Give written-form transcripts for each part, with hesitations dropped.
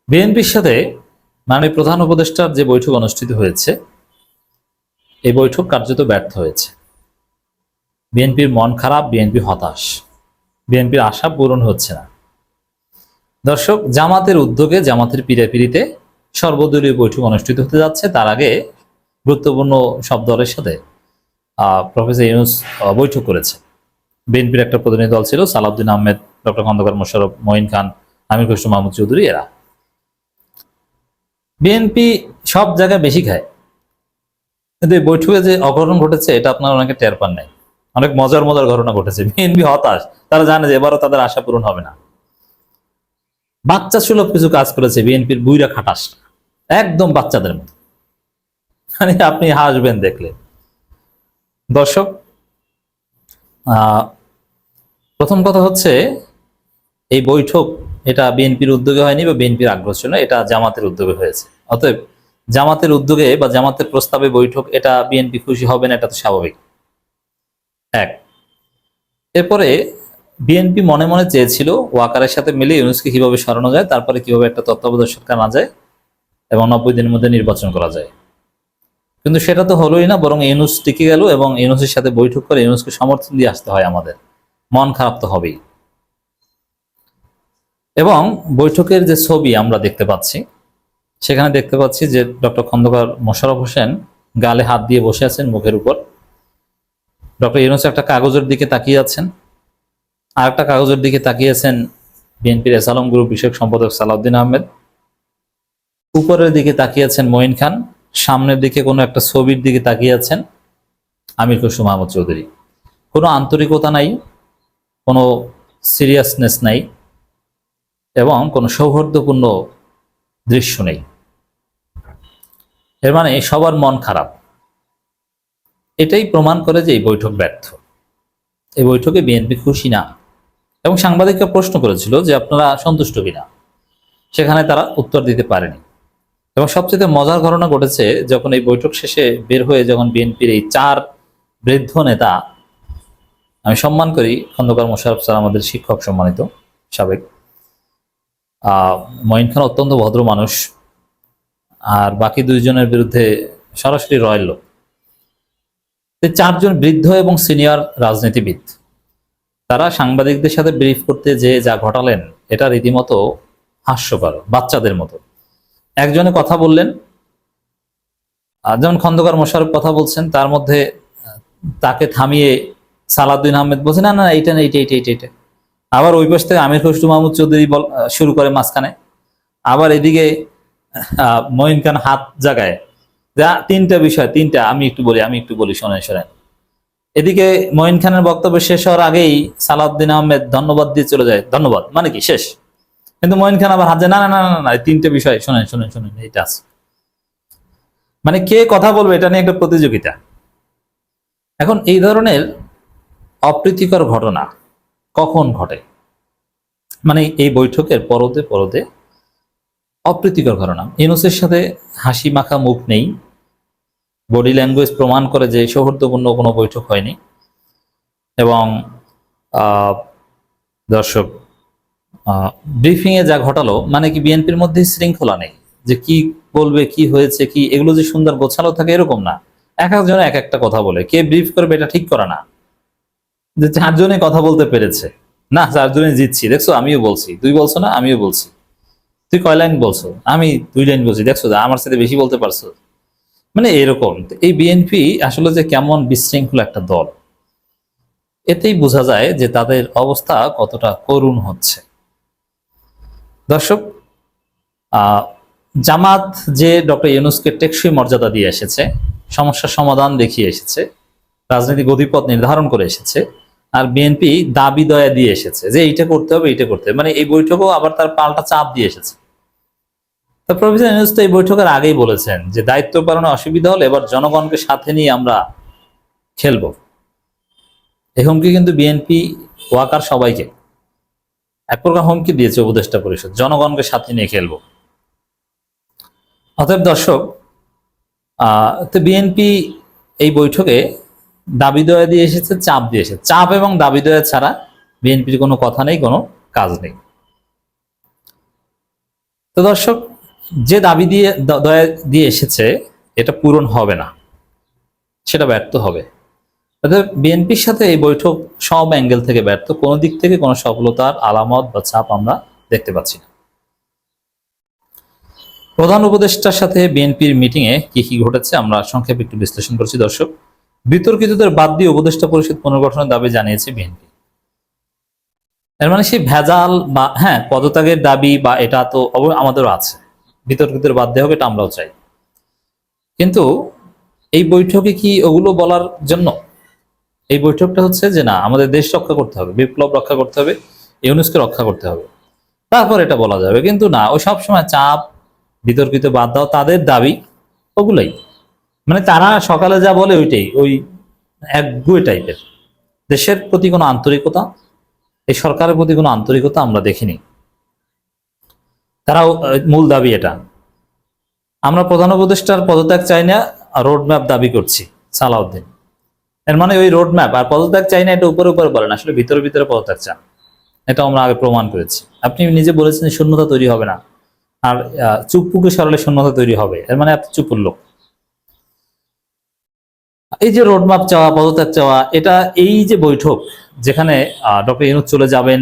বিএনপির সাথে মাননীয় প্রধান উপদেষ্টার যে বৈঠক অনুষ্ঠিত হয়েছে, এই বৈঠক কার্যত ব্যর্থ হয়েছে। বিএনপির মন খারাপ, বিএনপি হতাশ, বিএনপির আশা পূরণ হচ্ছে না। দর্শক, জামাতের উদ্যোগে, জামাতের পীড়াপিড়িতে সর্বদলীয় বৈঠক অনুষ্ঠিত হতে যাচ্ছে। তার আগে গুরুত্বপূর্ণ সব দলের সাথে প্রফেসর ইউনূস বৈঠক করেছে। বিএনপির একটা প্রতিনিধি দল ছিল, সালাউদ্দিন আহমেদ, ডক্টর খন্দকার মোশাররফ, মঈন খান, আমির খসরু মাহমুদ চৌধুরী। এরা বিএনপি সব জায়গায় বেশি খায়, কিন্তু এই বৈঠকে যে অঘটন ঘটেছে এটা আপনারা অনেকে টের পান নাই। অনেক মজার মজার ঘটনা ঘটেছে। বিএনপি হতাশ, তারা জানে যে এবারও তাদের আশা পূরণ হবে না। বাচ্চা সুলভ কিছু কাজ করেছে বিএনপির বুইরা খাটাস, একদম বাচ্চাদের মতো। মানে আপনি হাসবেন দেখলে। দর্শক, প্রথম কথা হচ্ছে, এই বৈঠক এটা বিএনপির উদ্যোগে হয়নি বা বিএনপির আগ্রহ ছিল না, এটা জামাতের উদ্যোগে হয়েছে। অতএব জামাতের উদ্যোগে বা জামাতের প্রস্তাবে বৈঠক, এটা বিএনপি খুশি হবে না, এটা তো স্বাভাবিক। এক, এরপরে বিএনপি মনে মনে চেয়েছিল ওয়াকারের সাথে মিলে ইউনূসকে কিভাবে সরানো যায়, তারপরে কিভাবে একটা তত্ত্বাবধায়ক সরকার আনা যায় এবং 90 দিনের মধ্যে নির্বাচন করা যায়। কিন্তু সেটা তো হলোই না, বরং ইউনূস টিকে গেল এবং ইউনূসের সাথে বৈঠক করে ইউনূসকে সমর্থন দিয়ে আসতে হয় আমাদের। মন খারাপ তো হবেই। এবং বৈঠকের যে ছবি আমরা দেখতে পাচ্ছি, সেখানে দেখতে পাচ্ছি যে ডক্টর খন্দকার মোশাররফ হোসেন গালে হাত দিয়ে বসে আছেন, মুখের উপর। ডক্টর ইউনূস একটা কাগজের দিকে তাকিয়ে আছেন, আর একটা কাগজের দিকে তাকিয়ে আছেন বিএনপির এসালম গ্রুপ বিষয়ক সম্পাদক সালাউদ্দিন আহমেদ। উপরের দিকে তাকিয়ে আছেন মঈন খান, সামনের দিকে কোনো একটা ছবির দিকে তাকিয়ে আছেন আমির খসরু মাহমুদ চৌধুরী। কোনো আন্তরিকতা নাই, কোনো সিরিয়াসনেস নাই এবং কোনো সৌহার্দ্যপূর্ণ দৃশ্য নেই। এর মানে সবার মন খারাপ। এটাই প্রমাণ করে যে এই বৈঠক ব্যর্থ, এই বৈঠকে বিএনপি খুশি না। এবং সাংবাদিকরা প্রশ্ন করেছিল যে আপনারা সন্তুষ্ট কিনা, সেখানে তারা উত্তর দিতে পারেনি। এবং সবচেয়ে মজার ঘটনা ঘটেছে যখন এই বৈঠক শেষে বের হয়ে, যখন বিএনপির এই 4 বৃদ্ধ নেতা, আমি সম্মান করি খন্দকার মোশাররফ স্যার, আমাদের শিক্ষক সম্মানিত সাবেক, মঈন খান অত্যন্ত ভদ্র মানুষ, আর বাকি 2 জনের বিরুদ্ধে সরাসরি রয়েল। 4 জন বৃদ্ধ এবং সিনিয়র রাজনীতিবিদ, তারা সাংবাদিকদের সাথে ব্রিফ করতে যে যা ঘটালেন, এটা রীতিমতো হাস্যকর, বাচ্চাদের মতো। একজনে কথা বললেন, যেমন খন্দকার মোশাররফ কথা বলছেন, তার মধ্যে তাকে থামিয়ে সালাউদ্দিন আহমেদ বলছে না না এইটা না, এইটা এইটা এইটা এইটা। আবার ওই পাশ থেকে আমির খসরু মাহমুদ চৌধুরী শুরু করে মাঝখানে। আবার এদিকে মঈন খান হাত জাগায়, যা 3টা বিষয়, 3টা আমি একটু বলি শোনেন। এদিকে মঈন খানের বক্তব্য শেষ হওয়ার আগেই সালাউদ্দিন আহমেদ ধন্যবাদ দিয়ে চলে যায়। ধন্যবাদ মানে কি শেষ? কিন্তু মঈন খান আবার হাত যায়, না না না না না, 3টে বিষয় শোনেন, এইটা আছে। মানে কে কথা বলবে এটা নিয়ে একটা প্রতিযোগিতা। এখন এই ধরনের অপ্রীতিকর ঘটনা কখন ঘটে? মানে এই বৈঠকের পরতে পরতে অপ্রীতিকর ঘটনা। ইউনূসের সাথে হাসি মাখা মুখ নেই, বডি ল্যাঙ্গুয়েজ প্রমাণ করে যে সৌহার্দ্যপূর্ণ কোনো বৈঠক হয়নি। এবং দর্শক, ব্রিফিংয়ে যা ঘটালো, মানে কি বিএনপির মধ্যে শৃঙ্খলা নেই, যে কি বলবে, কি হয়েছে, কি এগুলো যে সুন্দর গোছালো থাকে এরকম না। এক একজনে এক একটা কথা বলে, কে ব্রিফ করবে এটা ঠিক করা না। যে 4 জনে কথা বলতে পেরেছে, না 4 জনে জিতছি, দেখছো আমিও বলছি, তুই বলছো না আমিও বলছি, তুই কয় লাইন বলছো, আমি 2 লাইন বলছি, দেখছো আমার সাথে বেশি বলতে পারছো। মানে এরকম। এই বিএনপি আসলে যে কেমন বিশৃঙ্খল একটা দল, এতেই বোঝা যায় যে তাদের অবস্থা কতটা করুণ হচ্ছে। দর্শক, জামাত যে ডক্টর ইউনূসকে টেকসই মর্যাদা দিয়ে এসেছে, সমস্যার সমাধান দেখিয়ে এসেছে, রাজনৈতিক গতিপথ নির্ধারণ করে এসেছে, আর বিএনপি দাবি দয়া দিয়ে এসেছে যে এইটা করতে হবে, এইটা করতে হবে। মানে এই বৈঠকও আবার তার পাল্টা চাপ দিয়ে এসেছে। তো প্রফেসর ইউনূস তো এই বৈঠকের আগেই বলেছেন যে দায়িত্ব পালনে অসুবিধা হলে এবার জনগণকে সাথে নিয়ে আমরা খেলবো। এই হুমকি কিন্তু বিএনপি ওয়াকার সবাইকে এক প্রকার হুমকি দিয়েছে উপদেষ্টা পরিষদ, জনগণকে সাথে নিয়ে খেলবো। অতএব দর্শক, তো বিএনপি এই বৈঠকে দাবি দয়া দিয়ে এসেছে, চাপ দিয়ে এসেছে। চাপ এবং দাবি দয়া ছাড়া বিএনপির কোনো কথা নেই, কোনো কাজ নেই। তো দর্শক, যে দাবি দিয়ে দয়া দিয়ে এসেছে এটা পূরণ হবে না, সেটা ব্যর্থ হবে। অর্থাৎ বিএনপির সাথে এই বৈঠক সব অ্যাঙ্গেল থেকে ব্যর্থ, কোনো দিক থেকে কোনো সফলতার আলামত বা ছাপ আমরা দেখতে পাচ্ছি না। প্রধান উপদেষ্টার সাথে বিএনপির মিটিং এ কি কি ঘটেছে আমরা সংক্ষেপে একটু বিশ্লেষণ করছি দর্শক। বিতর্কিতদের বাদ দিয়ে উপদেষ্টা পরিষদ পুনর্গঠনের দাবি জানিয়েছে বিএনপি। এর মানে সেই ভেজাল বা পদত্যাগের দাবি বা এটা তো আমাদেরও আছে, বিতর্কিতদের বাদ দেওয়া হবে এটা আমরাও চাই। কিন্তু এই বৈঠকে কি ওগুলো বলার জন্য? এই বৈঠকটা হচ্ছে যে না, আমাদের দেশ রক্ষা করতে হবে, বিপ্লব রক্ষা করতে হবে, ইউনুসকে রক্ষা করতে হবে, তারপর এটা বলা যাবে। কিন্তু না, ওই সবসময় চাপ, বিতর্কিত বাদ দাও, তাদের দাবি ওগুলাই, মানে তারা সকালে যা বলে ওইটাই, ওই একগুয়ে টাইপের। দেশের প্রতি কোনো আন্তরিকতা, এই সরকারের প্রতি কোনো আন্তরিকতা আমরা দেখিনি। তারাও মূল দাবি এটা, আমরা প্রধান উপদেষ্টার পদত্যাগ চাই না, রোড ম্যাপ দাবি করছি সালাউদ্দিন। এর মানে ওই রোড ম্যাপ আর পদত্যাগ চাই না এটা উপরে উপরে বলেন, আসলে ভিতরে ভিতরে পদত্যাগ চান। এটা আমরা আগে প্রমাণ করেছি। আপনি নিজে বলেছেন শূন্যতা তৈরি হবে না, আর চুপপুকে সরালে শূন্যতা তৈরি হবে, এর মানে আপনি চুপুর লোক। এই যে রোডম্যাপ চাওয়া, পদত্যাগ চাওয়া, এটা এই যে বৈঠক যেখানে ডক্টর ইউনূস চলে যাবেন,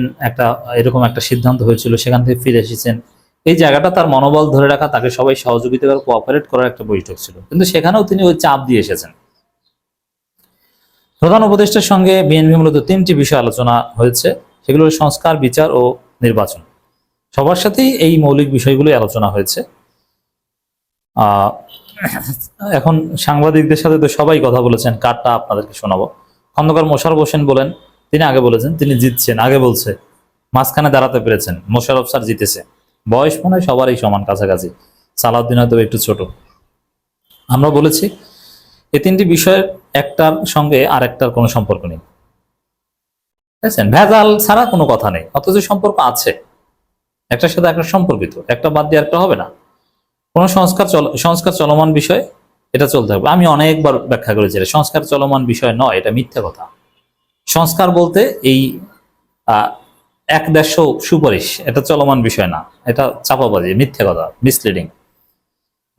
এরকম একটা সিদ্ধান্ত হয়েছিল, সেখান থেকে ফিরে এসেছেন, এই জায়গাটা তার মনোবল ধরে রাখা, তাকে সবাই সহযোগিতা করে কোঅপারেট করার একটা বৈঠক ছিল। কিন্তু সেখানেও তিনি ওই চাপ দিয়ে এসেছেন। প্রধান উপদেষ্টার সঙ্গে বিএনপি মূলত 3টি বিষয় আলোচনা হয়েছে, সেগুলো সংস্কার, বিচার ও নির্বাচন। সবার সাথেই এই মৌলিক বিষয়গুলোই আলোচনা হয়েছে। এখন সাংবাদিকদের সাথে তো সবাই কথা বলেছেন, কারটা আপনাদেরকে শোনাবো। খন্দকার মোশাররফ হোসেন বলেন, তিনি আগে বলেছেন তিনি জিতছেন, আগে বলছে মাঝখানে দাঁড়াতে পেরেছেন, মোশাররফ স্যার জিতেছে। বয়স মনে হয় সবারই সমান কাছাকাছি, সালাউদ্দিন হয়তো একটু ছোট। আমরা বলেছি এই 3টি বিষয়ের একটার সঙ্গে আরেকটার কোনো সম্পর্ক নেই, বুঝছেন? ভেজাল ছাড়া কোনো কথা নেই, অথচ সম্পর্ক আছে, একটার সাথে একটা সম্পর্কিত, একটা বাদ দিয়ে একটা হবে না। কোনো সংস্কার চলমান বিষয়, এটা চলতে হবে। আমি অনেকবার ব্যাখ্যা করেছি এটা সংস্কার চলমান বিষয় নয়, এটা মিথ্যা কথা। সংস্কার বলতে এই 1-150 সুপারিশ, এটা চলমান বিষয় না, এটা চাপাবাজি, মিথ্যা কথা, মিসলিডিং।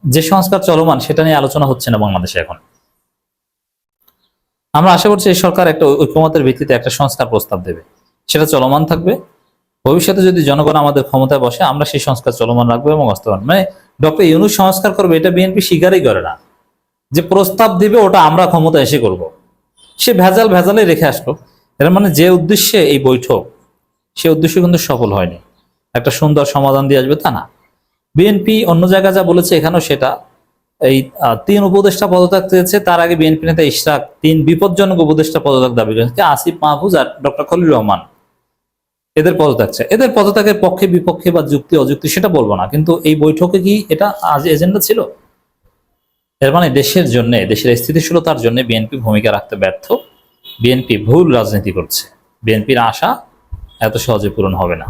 যে সংস্কার চলমান সেটা নিয়ে আলোচনা হচ্ছে না বাংলাদেশে এখন। আমরা আশা করছি এই সরকার একটা ঐক্যমতের ভিত্তিতে একটা সংস্কার প্রস্তাব দেবে, সেটা চলমান থাকবে। ভবিষ্যতে যদি জনগণ আমাদের ক্ষমতায় বসে, আমরা সেই সংস্কার চলমান রাখবো এবং বাস্তবায়ন, মানে ডক্টর ইউনূস সংস্কার করবে এটা বিএনপি স্বীকারই করে না। যে প্রস্তাব দিবে ওটা আমরা ক্ষমতা এসে করব, সে ভেজালে রেখে আসলো। এর মানে যে উদ্দেশ্যে এই বৈঠক, সে উদ্দেশ্য কিন্তু সফল হয়নি। একটা সুন্দর সমাধান দিয়ে আসবে তা না। বিএনপি অন্য জায়গায় যা বলেছে এখানেও সেটা, এই 3 উপদেষ্টা পদত্যাগ চেয়েছে, তার আগে বিএনপি নেতা ইশরাক 3 বিপজ্জনক উপদেষ্টা পদত্যাগ দাবি করেছে, আসিফ মাহফুজ আর ডক্টর খলিলুর রহমান। এদের পদত্যাগ চায়, এদের পদত্যাগের পক্ষে বিপক্ষে বা যুক্তি অযুক্তি সেটা বলবো না, কিন্তু এই বৈঠকে কি এটা আজ এজেন্ডা ছিল? এর মানে দেশের জন্য, দেশের স্থিতিশীলতার জন্য বিএনপি ভূমিকা রাখতে ব্যর্থ, বিএনপি ভুল রাজনীতি করছে, বিএনপির আশা এত সহজে পূরণ হবে না।